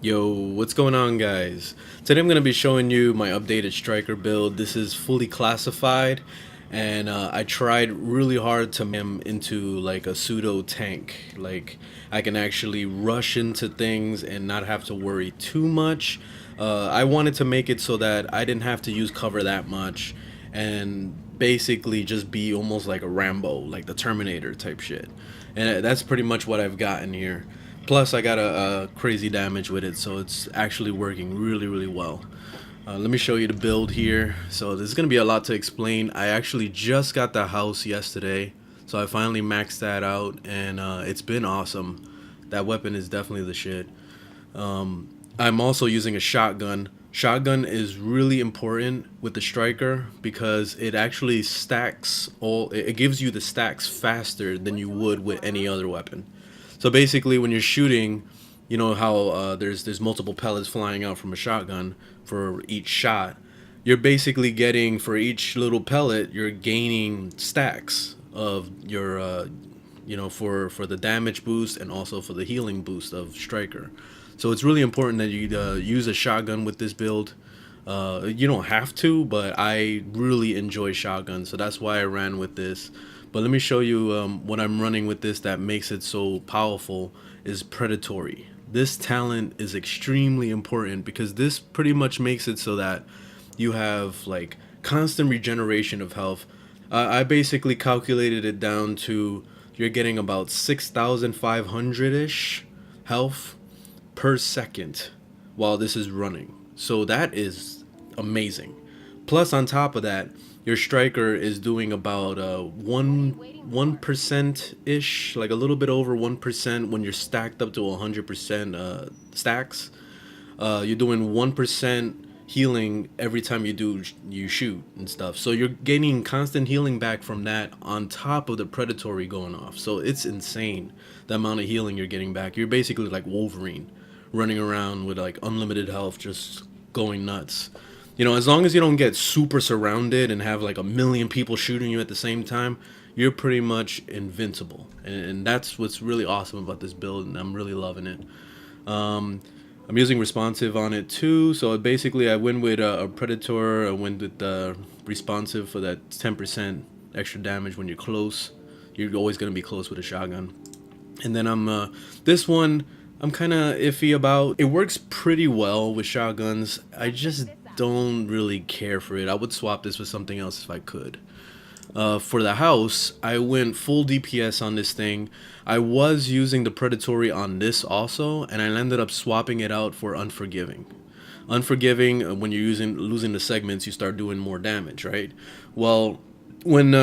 Yo, what's going on, guys? Today I'm going to be showing you my updated striker build. This is fully classified, and I tried really hard to make him into like a pseudo tank. Like I can actually rush into things and not have to worry too much. I wanted to make it so that I didn't have to use cover that much, and basically just be almost like a Rambo, like the Terminator type shit. And that's pretty much what I've gotten here. Plus, I got a crazy damage with it, so it's actually working really well. Let me show you the build here. So there's gonna be a lot to explain. I actually just got the house yesterday, so I finally maxed that out, and it's been awesome. That weapon is definitely the shit. I'm also using a shotgun. Shotgun is really important with the striker because it actually stacks all. It gives you the stacks faster than you would with any other weapon. So basically, when you're shooting, you know how there's multiple pellets flying out from a shotgun for each shot. You're basically getting, for each little pellet, you're gaining stacks of your for the damage boost and also for the healing boost of striker. So it's really important that you use a shotgun with this build. You don't have to, but I really enjoy shotguns, so that's why I ran with this. But let me show you what I'm running with this that makes it so powerful is predatory. This talent is extremely important because this pretty much makes it so that you have like constant regeneration of health. I basically calculated it down to you're getting about 6,500-ish health per second while this is running. So that is amazing. Plus, on top of that, your striker is doing about 1% ish, like a little bit over 1% when you're stacked up to 100% stacks. You're doing 1% healing every time you shoot and stuff. So you're gaining constant healing back from that on top of the predatory going off. So it's insane the amount of healing you're getting back. You're basically like Wolverine running around with like unlimited health, just going nuts. You know, as long as you don't get super surrounded and have like a million people shooting you at the same time, you're pretty much invincible. And that's what's really awesome about this build, and I'm really loving it. I'm using responsive on it too. So basically, I went with a predator. I went with responsive for that 10% extra damage when you're close. You're always gonna be close with a shotgun. And then this one I'm kind of iffy about. It works pretty well with shotguns. I just don't really care for it. I would swap this with something else if I could. For the house, I went full DPS on this thing. I was using the predatory on this also, and I ended up swapping it out for unforgiving. Unforgiving, when you're losing the segments, you start doing more damage, right? Well, when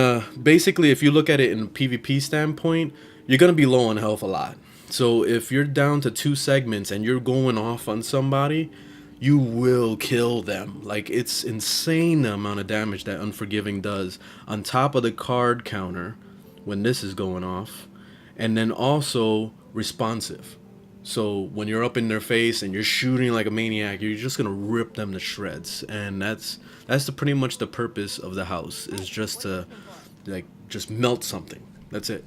basically, if you look at it in a PvP standpoint, you're gonna be low on health a lot. So if you're down to 2 segments and you're going off on somebody, you will kill them. Like, it's insane the amount of damage that unforgiving does on top of the card counter when this is going off, and then also responsive. So when you're up in their face and you're shooting like a maniac, you're just gonna rip them to shreds. And that's pretty much the purpose of the house, is just to like just melt something. That's it.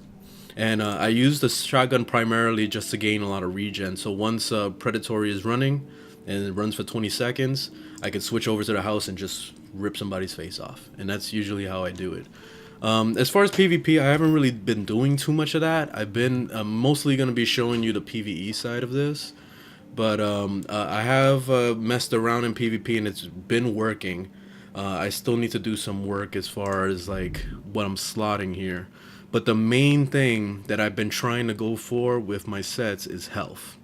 And I use the shotgun primarily just to gain a lot of regen. So once predatory is running and it runs for 20 seconds, I can switch over to the house and just rip somebody's face off. And that's usually how I do it. As far as PvP, I haven't really been doing too much of that. I've been mostly going to be showing you the PvE side of this. But I have messed around in PvP and it's been working. I still need to do some work as far as like what I'm slotting here. But the main thing that I've been trying to go for with my sets is health.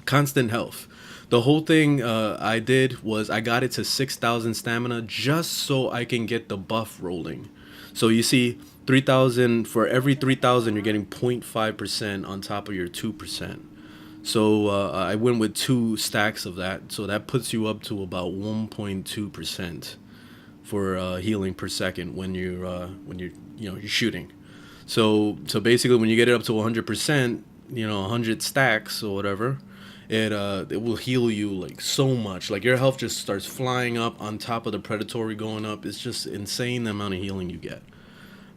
Constant health. The whole thing I did was I got it to 6,000 stamina just so I can get the buff rolling. So you see, 3,000, for every 3,000 you're getting 0.5% on top of your 2%. So I went with 2 stacks of that. So that puts you up to about 1.2% for healing per second when you're shooting. So basically, when you get it up to 100%, 100 stacks or whatever, it will heal you like so much. Like, your health just starts flying up on top of the predatory going up. It's just insane the amount of healing you get.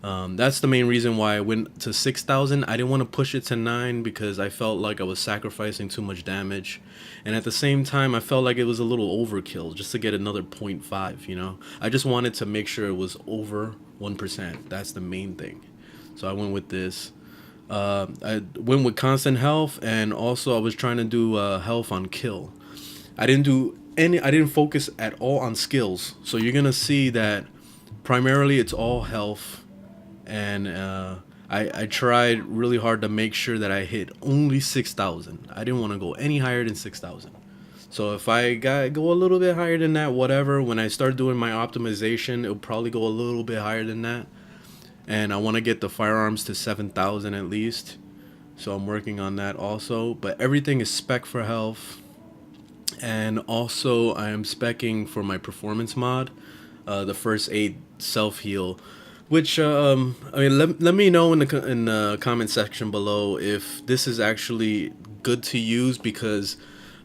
That's the main reason why I went to 6,000. I didn't want to push it to 9 because I felt like I was sacrificing too much damage. And at the same time, I felt like it was a little overkill just to get another 0.5, you know? I just wanted to make sure it was over 1%. That's the main thing. So I went with this. I went with constant health, and also I was trying to do health on kill. I didn't focus at all on skills. So you're going to see that primarily it's all health, and I tried really hard to make sure that I hit only 6,000. I didn't want to go any higher than 6,000. So if I go a little bit higher than that, whatever. When I start doing my optimization, it'll probably go a little bit higher than that. And I want to get the firearms to 7,000 at least. So I'm working on that also. But everything is spec for health. And also I am speccing for my performance mod, the first aid self heal, which I mean, let me know in the comment section below if this is actually good to use, because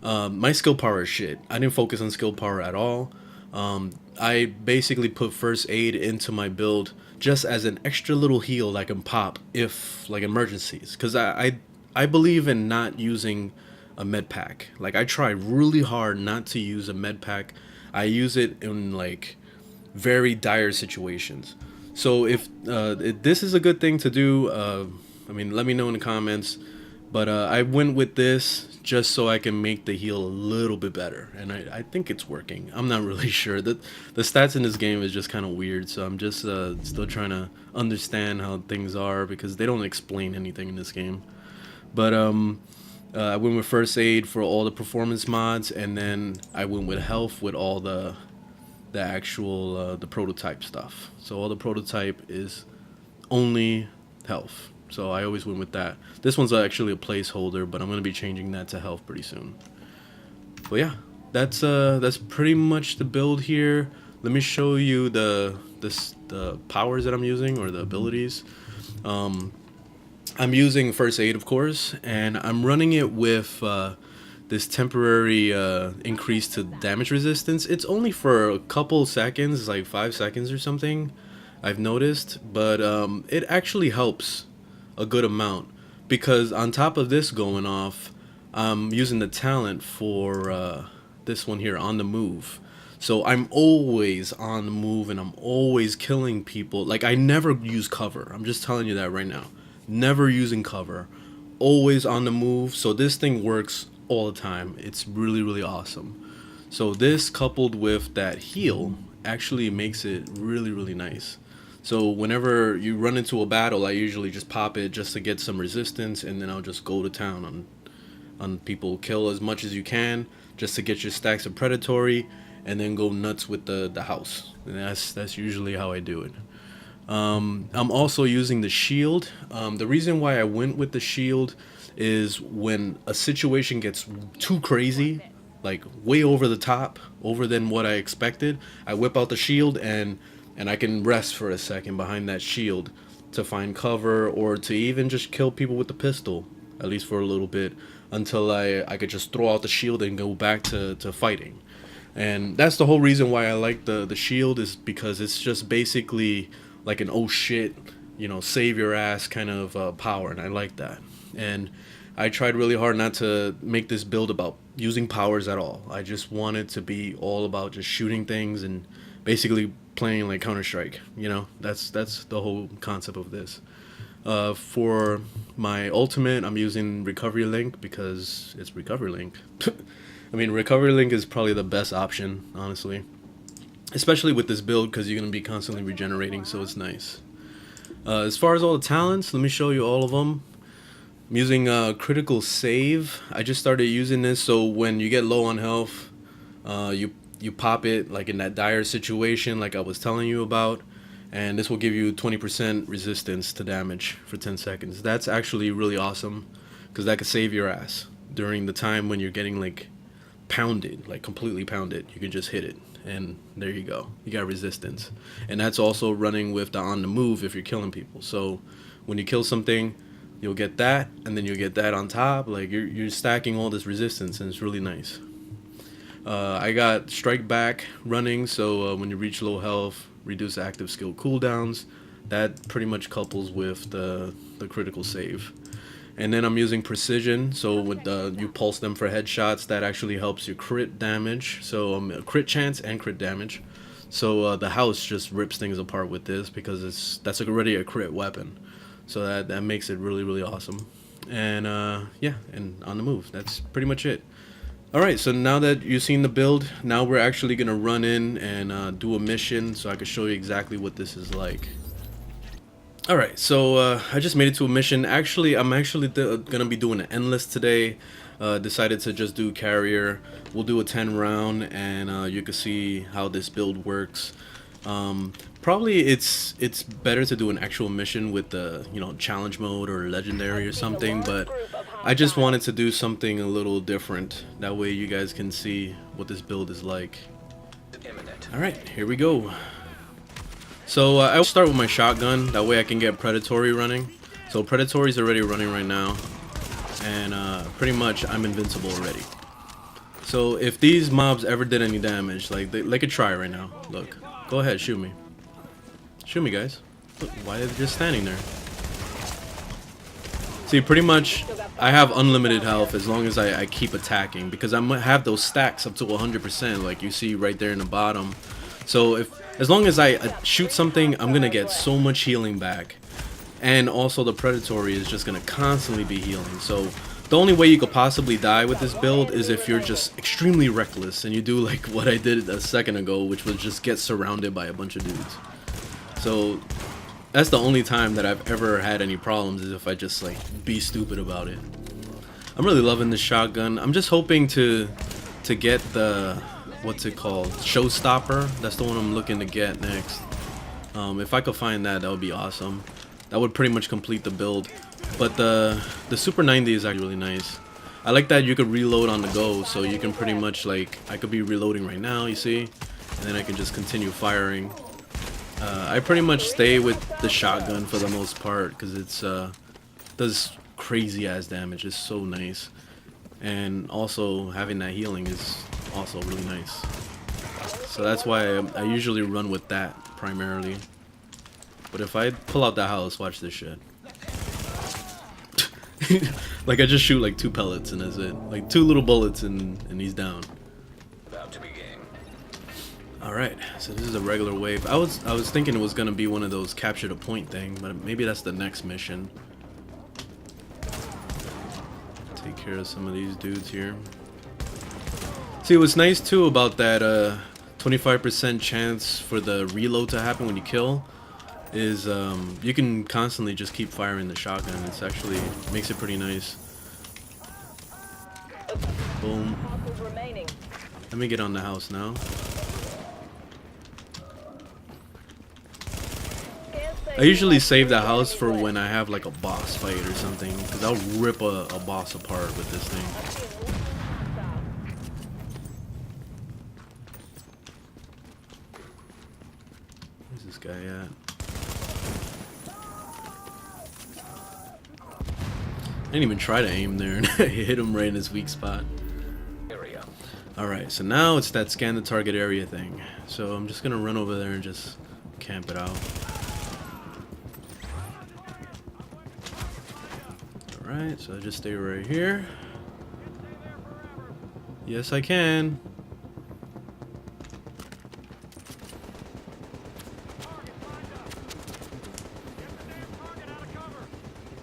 my skill power is shit. I didn't focus on skill power at all. I basically put first aid into my build just as an extra little heal that I can pop if like emergencies, because I believe in not using a med pack. Like, I try really hard not to use a med pack. I use it in like very dire situations. So if this is a good thing to do, I mean, let me know in the comments. But I went with this just so I can make the heal a little bit better, and I think it's working. I'm not really sure. The stats in this game is just kind of weird, so I'm just still trying to understand how things are, because they don't explain anything in this game. But I went with first aid for all the performance mods, and then I went with health with all the actual the prototype stuff. So all the prototype is only health. So I always went with that. This one's actually a placeholder, but I'm gonna be changing that to health pretty soon. But yeah, that's pretty much the build here. Let me show you the powers that I'm using, or the abilities. I'm using first aid, of course, and I'm running it with this temporary increase to damage resistance. It's only for a couple seconds, like 5 seconds or something, I've noticed, but it actually helps a good amount, because on top of this going off, I'm using the talent for this one here, on the move. So I'm always on the move, and I'm always killing people. Like, I never use cover. I'm just telling you that right now. Never using cover. Always on the move. So this thing works all the time. It's really, really awesome. So this, coupled with that heal, actually makes it really, really nice. So whenever you run into a battle, I usually just pop it just to get some resistance, and then I'll just go to town on people. Kill as much as you can just to get your stacks of predatory, and then go nuts with the house. And that's usually how I do it. I'm also using the shield. The reason why I went with the shield is when a situation gets too crazy, like way over the top, over than what I expected, I whip out the shield, and I can rest for a second behind that shield to find cover, or to even just kill people with the pistol, at least for a little bit, until I could just throw out the shield and go back to fighting. And that's the whole reason why I like the shield, is because it's just basically like an oh shit, you know, save your ass kind of power, and I like that. And I tried really hard not to make this build about using powers at all. I just wanted to be all about just shooting things and basically playing like Counter-Strike, you know. That's the whole concept of this. For my ultimate, I'm using Recovery Link because it's Recovery Link. I mean, Recovery Link is probably the best option, honestly, especially with this build, because you're going to be constantly regenerating, so it's nice. As far as all the talents, let me show you all of them. I'm using Critical Save. I just started using this, so when you get low on health, you pop it like in that dire situation like I was telling you about, and this will give you 20% resistance to damage for 10 seconds. That's actually really awesome, because that could save your ass during the time when you're getting like pounded, like completely pounded. You can just hit it, and there you go, you got resistance. And that's also running with the on the move if you're killing people. So when you kill something, you'll get that, and then you'll get that on top. Like, you're stacking all this resistance, and it's really nice. I got Strike Back running, so when you reach low health, reduce active skill cooldowns. That pretty much couples with the critical save. And then I'm using precision, so with you pulse them for headshots, that actually helps your crit damage. So crit chance and crit damage. So the house just rips things apart with this because that's already a crit weapon. So that makes it really, really awesome. And yeah, and on the move. That's pretty much it. Alright, so now that you've seen the build, now we're actually going to run in and do a mission so I can show you exactly what this is like. Alright, so I just made it to a mission. Actually, I'm gonna be doing an endless today. Decided to just do carrier. We'll do a 10 round and you can see how this build works. Probably it's better to do an actual mission with the challenge mode or legendary or something, but I just wanted to do something a little different. That way you guys can see what this build is like. Alright, here we go. So I'll start with my shotgun, that way I can get Predatory running. So Predatory's already running right now, and pretty much I'm invincible already. So if these mobs ever did any damage, like they could try right now. Look, go ahead, shoot me. Shoot me, guys. Look, why are they just standing there? See, pretty much I have unlimited health as long as I keep attacking, because I'm gonna have those stacks up to 100%, like you see right there in the bottom. So as long as I shoot something, I'm gonna get so much healing back. And also the Predatory is just gonna constantly be healing. So the only way you could possibly die with this build is if you're just extremely reckless and you do like what I did a second ago, which was just get surrounded by a bunch of dudes. So that's the only time that I've ever had any problems, is if I just like be stupid about it. I'm really loving this shotgun. I'm just hoping to get the, what's it called, Showstopper. That's the one I'm looking to get next. If I could find that, that would be awesome. That would pretty much complete the build. But the Super 90 is actually really nice. I like that you could reload on the go, so you can pretty much, like, I could be reloading right now, you see, and then I can just continue firing. I pretty much stay with the shotgun for the most part, because it's does crazy ass damage. It's so nice, and also having that healing is also really nice. So that's why I usually run with that primarily. But if I pull out the house, watch this shit. Like I just shoot like 2 pellets and that's it. Like 2 little bullets and he's down. About to begin. Alright, so this is a regular wave. I was thinking it was gonna be one of those capture the point thing, but maybe that's the next mission. Take care of some of these dudes here. See, what's nice too about that 25% chance for the reload to happen when you kill is you can constantly just keep firing the shotgun. It's actually makes it pretty nice. Boom. Let me get on the house now. I usually save the house for when I have like a boss fight or something, because I'll rip a boss apart with this thing. Where's this guy at? I didn't even try to aim there and I hit him right in his weak spot. Alright, so now it's that scan the target area thing. So I'm just gonna run over there and just camp it out. Alright, so I just stay right here. Yes, I can.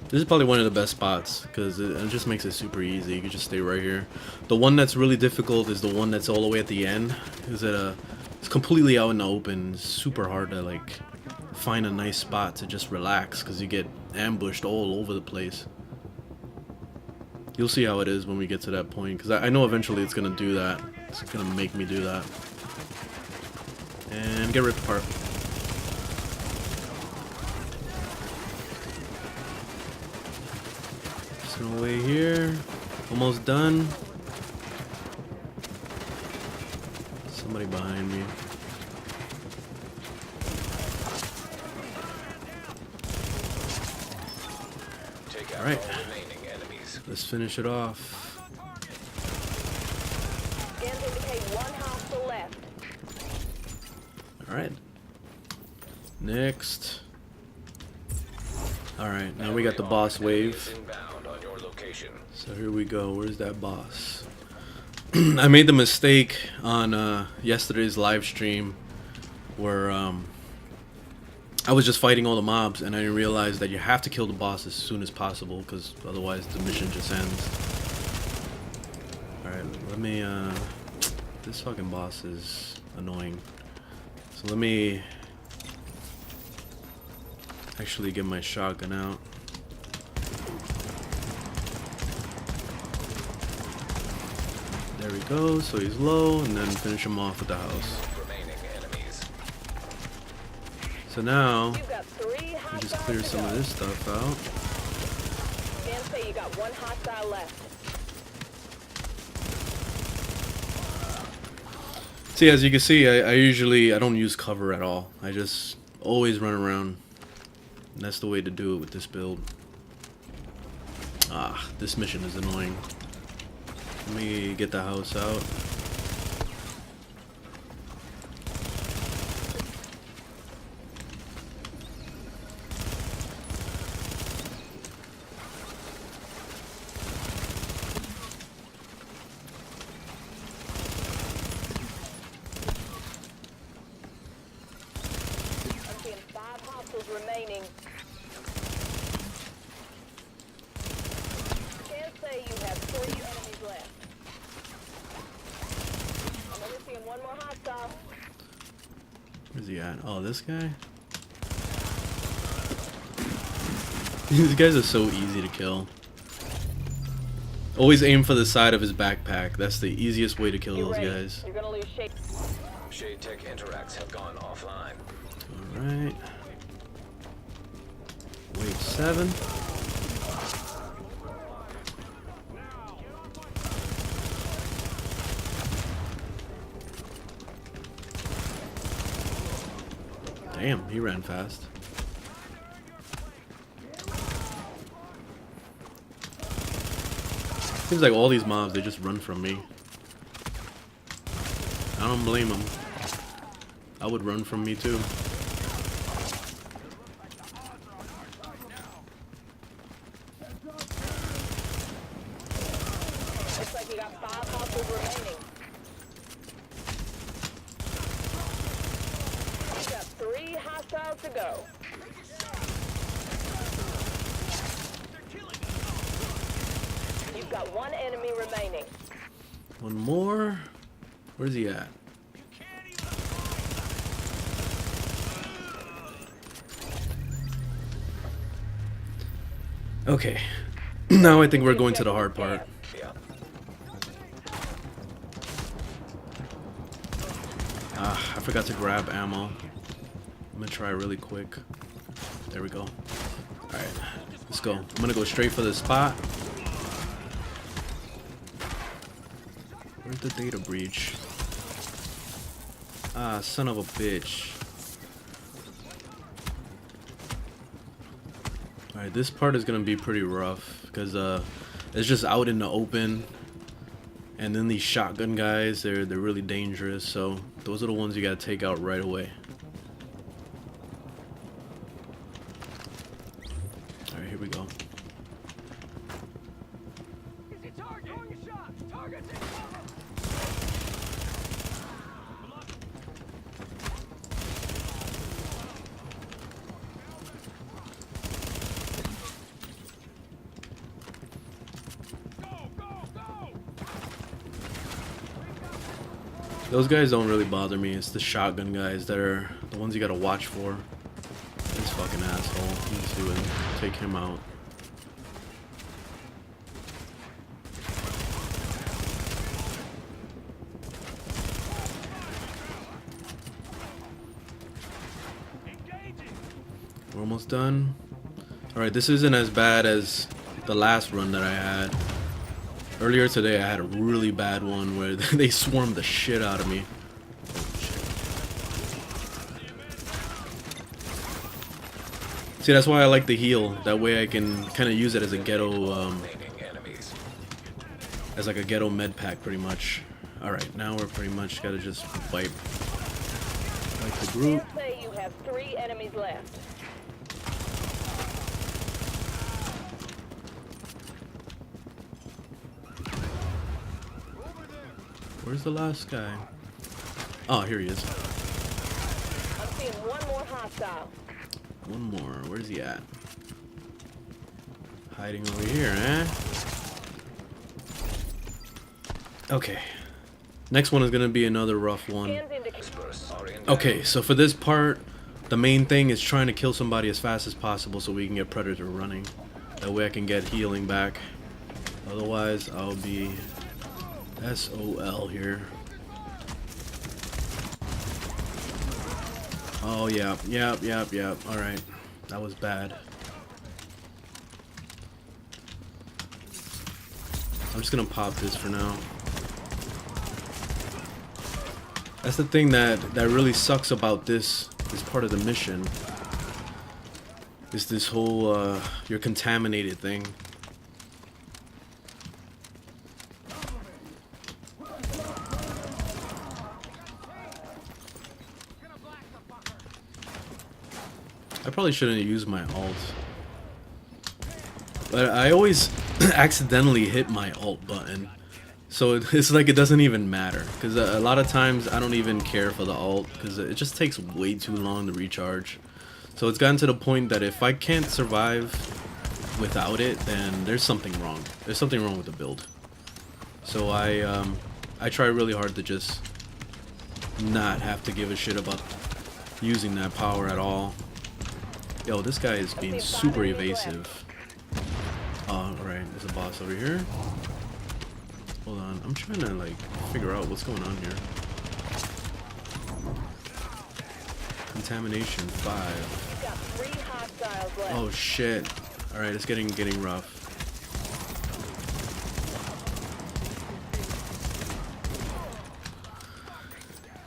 This is probably one of the best spots because it just makes it super easy. You can just stay right here. The one that's really difficult is the one that's all the way at the end. Is it's completely out in the open. It's super hard to like find a nice spot to just relax because you get ambushed all over the place. You'll see how it is when we get to that point, because I know eventually it's gonna do that. It's gonna make me do that. And get ripped apart. No way here. Almost done. Somebody behind me. Alright. Let's finish it off. Alright. Next. Alright, now we got the boss wave. So here we go. Where's that boss? I made the mistake on yesterday's live stream where I was just fighting all the mobs and I didn't realize that you have to kill the boss as soon as possible because otherwise the mission just ends. Alright, let me this fucking boss is annoying. So let me actually get my shotgun out. There we go, so he's low, and then finish him off with the house. So now, we just clear some of this stuff out. You got one hostile left. See, as you can see, I don't use cover at all. I just always run around. And that's the way to do it with this build. Ah, this mission is annoying. Let me get the house out. I'm seeing 5 hostiles remaining. Can't say you have 3 enemies left. I'm only seeing 1 more hostile. Where's he at? Oh, this guy? These guys are so easy to kill. Always aim for the side of his backpack. That's the easiest way to kill those guys. You're gonna lose Shade. Shade Tech interacts have gone offline. Alright. Wave 7. Damn, he ran fast. Seems like all these mobs, they just run from me. I don't blame them. I would run from me too. Looks like you got 5 hostiles remaining. You got 3 hostiles to go. You've got 1 enemy remaining. One more. Where's he at? Okay. Now I think we're going to the hard part. Yeah. Ah, I forgot to grab ammo. I'm gonna try really quick. There we go. Alright, let's go. I'm gonna go straight for the spot. Where's the data breach? Ah, son of a bitch. Alright, this part is gonna be pretty rough because it's just out in the open, and then these shotgun guys, they're really dangerous, so those are the ones you gotta take out right away. Alright, here we go. Those guys don't really bother me. It's the shotgun guys that are the ones you gotta watch for. This fucking asshole. Let's do it. Take him out. We're almost done. Alright, this isn't as bad as the last run that I had. Earlier today I had a really bad one where they swarmed the shit out of me. See, that's why I like the heal. That way I can kind of use it as a ghetto, as like a ghetto med pack pretty much. Alright, now we're pretty much gotta just wipe the group. Say you have 3 enemies left. Where's the last guy? Oh, here he is. I'm seeing one more hostile. One more. Where's he at? Hiding over here, eh? Okay. Next one is gonna be another rough one. Scans indicate Disperse are inbound. Okay, so for this part, the main thing is trying to kill somebody as fast as possible so we can get Predator running. That way I can get healing back. Otherwise, I'll be SOL here. Oh, yeah. Alright. That was bad. I'm just gonna pop this for now. That's the thing that really sucks about this part of the mission. Is this whole you're contaminated thing. I probably shouldn't use my ult. But I always accidentally hit my ult button. So it's like it doesn't even matter. Because a lot of times I don't even care for the ult. Because it just takes way too long to recharge. So it's gotten to the point that if I can't survive without it, then there's something wrong. There's something wrong with the build. So I try really hard to just not have to give a shit about using that power at all. Yo, this guy is being super evasive. Oh, alright, there's a boss over here. Hold on, I'm trying to like figure out what's going on here. Contamination 5. you've got 3 hostiles left. Oh shit. Alright, it's getting rough.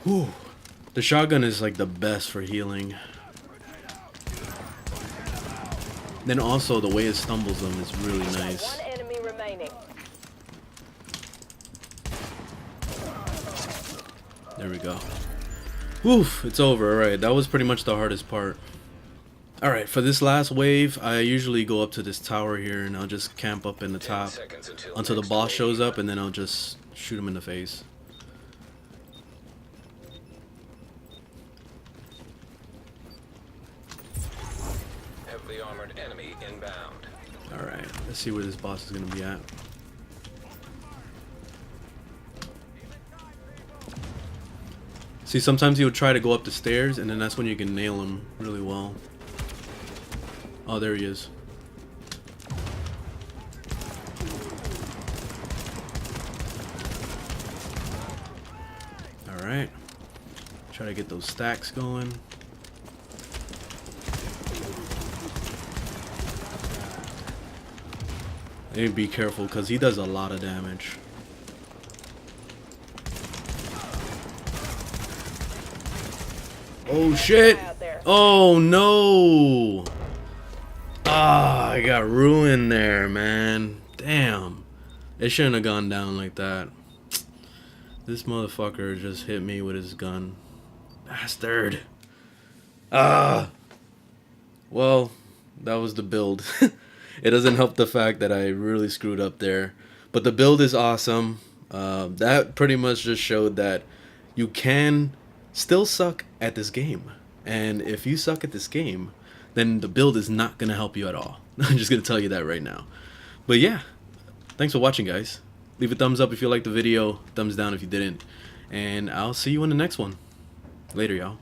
Whew. The shotgun is like the best for healing. Then also the way it stumbles them is really nice. One enemy remaining. There we go. Oof, it's over. Alright, that was pretty much the hardest part. Alright, for this last wave, I usually go up to this tower here and I'll just camp up in the 10 top seconds until the next boss wave. shows up, and then I'll just shoot him in the face. Heavily armored enemy inbound. Alright, let's see where this boss is going to be at. See, sometimes he'll try to go up the stairs, and then that's when you can nail him really well. Oh, there he is. Alright. Try to get those stacks going. I need to be careful because he does a lot of damage. Oh shit! Oh no! Ah, I got ruined there, man. Damn. It shouldn't have gone down like that. This motherfucker just hit me with his gun. Bastard. Ah. Well, that was the build. It doesn't help the fact that I really screwed up there. But the build is awesome. That pretty much just showed that you can still suck at this game. And if you suck at this game, then the build is not going to help you at all. I'm just going to tell you that right now. But yeah, thanks for watching, guys. Leave a thumbs up if you liked the video, thumbs down if you didn't. And I'll see you in the next one. Later, y'all.